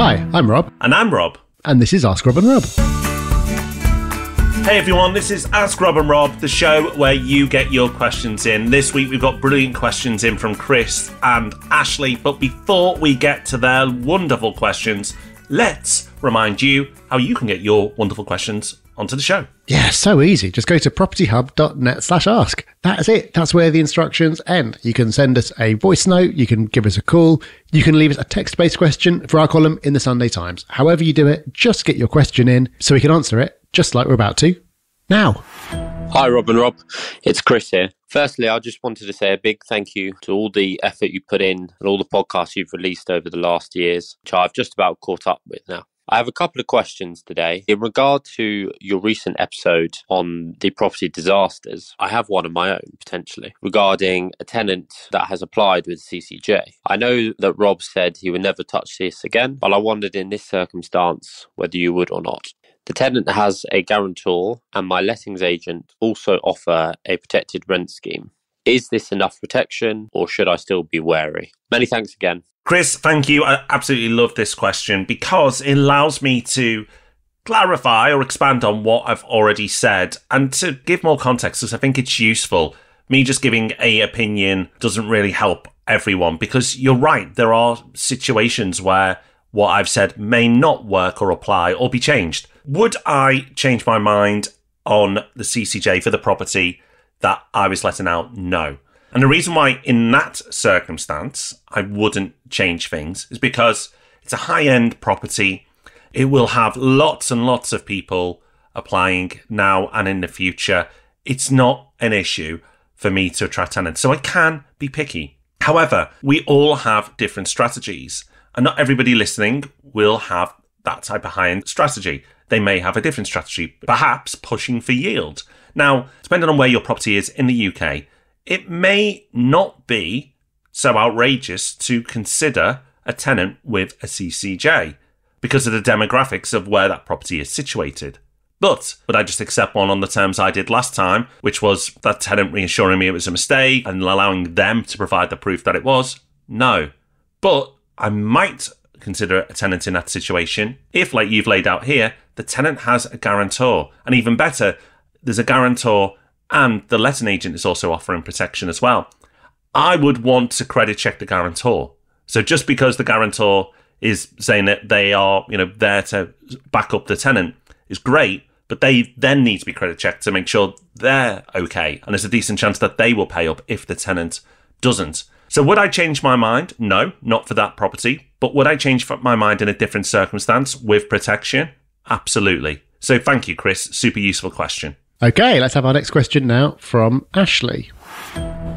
Hi, I'm Rob. And I'm Rob. And this is Ask Rob and Rob. Hey everyone, this is Ask Rob and Rob, the show where you get your questions in. This week we've got brilliant questions in from Chris and Ashley, but before we get to their wonderful questions, let's remind you how you can get your wonderful questions onto the show. Yeah, so easy. Just go to propertyhub.net/ask. That's it. That's where the instructions end. You can send us a voice note. You can give us a call. You can leave us a text-based question for our column in the Sunday Times. However you do it, just get your question in so we can answer it, just like we're about to now. Hi, Rob and Rob. It's Chris here. Firstly, I just wanted to say a big thank you to all the effort you put in and all the podcasts you've released over the last years, which I've just about caught up with now. I have a couple of questions today. In regard to your recent episode on the property disasters, I have one of my own, potentially, regarding a tenant that has applied with CCJ. I know that Rob said he would never touch this again, but I wondered in this circumstance whether you would or not. The tenant has a guarantor and my lettings agent also offer a protected rent scheme. Is this enough protection or should I still be wary? Many thanks again. Chris, thank you. I absolutely love this question because it allows me to clarify or expand on what I've already said and to give more context because I think it's useful. Me just giving an opinion doesn't really help everyone because you're right. There are situations where what I've said may not work or apply or be changed. Would I change my mind on the CCJ for the property that I was letting out? No. And the reason why in that circumstance I wouldn't change things is because it's a high-end property. It will have lots and lots of people applying now and in the future. It's not an issue for me to attract tenants, so I can be picky. However, we all have different strategies, and not everybody listening will have that type of high-end strategy. They may have a different strategy, perhaps pushing for yield. Now, depending on where your property is in the UK, it may not be so outrageous to consider a tenant with a CCJ because of the demographics of where that property is situated. But would I just accept one on the terms I did last time, which was that tenant reassuring me it was a mistake and allowing them to provide the proof that it was? No. But I might consider a tenant in that situation if, like you've laid out here, the tenant has a guarantor. And even better, there's a guarantor and the letting agent is also offering protection as well. I would want to credit check the guarantor. So just because the guarantor is saying that they are, there to back up the tenant is great, but they then need to be credit checked to make sure they're okay. And there's a decent chance that they will pay up if the tenant doesn't. So would I change my mind? No, not for that property. But would I change my mind in a different circumstance with protection? Absolutely. So thank you, Chris. Super useful question. Okay, let's have our next question now from Ashley.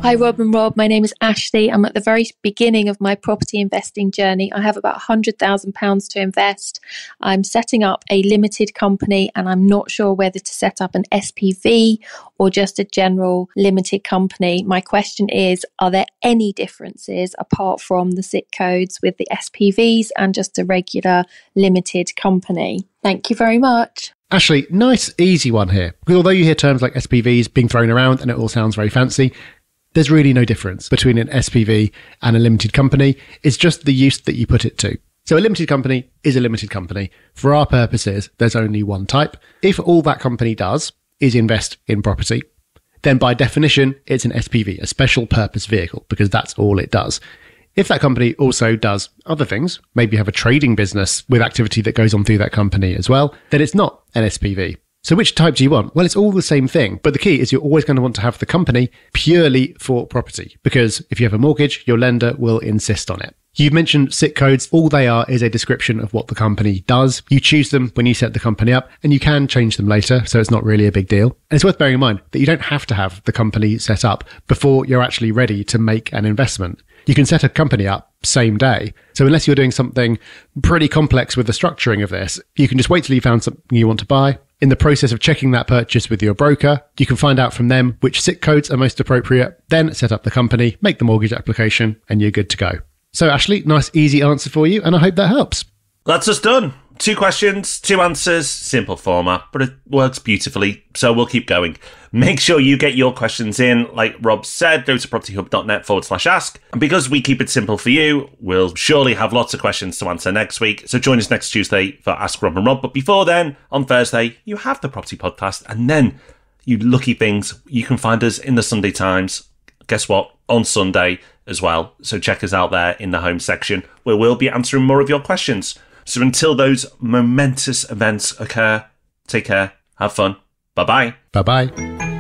Hi, Rob and Rob. My name is Ashley. I'm at the very beginning of my property investing journey. I have about £100,000 to invest. I'm setting up a limited company and I'm not sure whether to set up an SPV or just a general limited company. My question is, are there any differences apart from the SIC codes with the SPVs and just a regular limited company? Thank you very much. Ashley, nice, easy one here. Because although you hear terms like SPVs being thrown around and it all sounds very fancy, there's really no difference between an SPV and a limited company. It's just the use that you put it to. So a limited company is a limited company. For our purposes, there's only one type. If all that company does is invest in property, then by definition, it's an SPV, a special purpose vehicle, because that's all it does. If that company also does other things, maybe you have a trading business with activity that goes on through that company as well, then it's not an SPV. So which type do you want? Well, it's all the same thing. But the key is you're always going to want to have the company purely for property, because if you have a mortgage, your lender will insist on it. You've mentioned SIC codes. All they are is a description of what the company does. You choose them when you set the company up and you can change them later. So it's not really a big deal. And it's worth bearing in mind that you don't have to have the company set up before you're actually ready to make an investment. You can set a company up same day. So unless you're doing something pretty complex with the structuring of this, you can just wait till you found something you want to buy. In the process of checking that purchase with your broker, you can find out from them which SIC codes are most appropriate, then set up the company, make the mortgage application, and you're good to go. So Ashley, nice easy answer for you, and I hope that helps. That's us done. 2 questions, 2 answers, simple format, but it works beautifully, so we'll keep going. Make sure you get your questions in. Like Rob said, go to propertyhub.net/ask. And because we keep it simple for you, we'll surely have lots of questions to answer next week. So join us next Tuesday for Ask Rob and Rob. But before then, on Thursday, you have the Property Podcast. And then, you lucky things, you can find us in the Sunday Times. Guess what? On Sunday as well. So check us out there in the home section, where we'll be answering more of your questions. So until those momentous events occur, take care, have fun. Bye-bye. Bye-bye.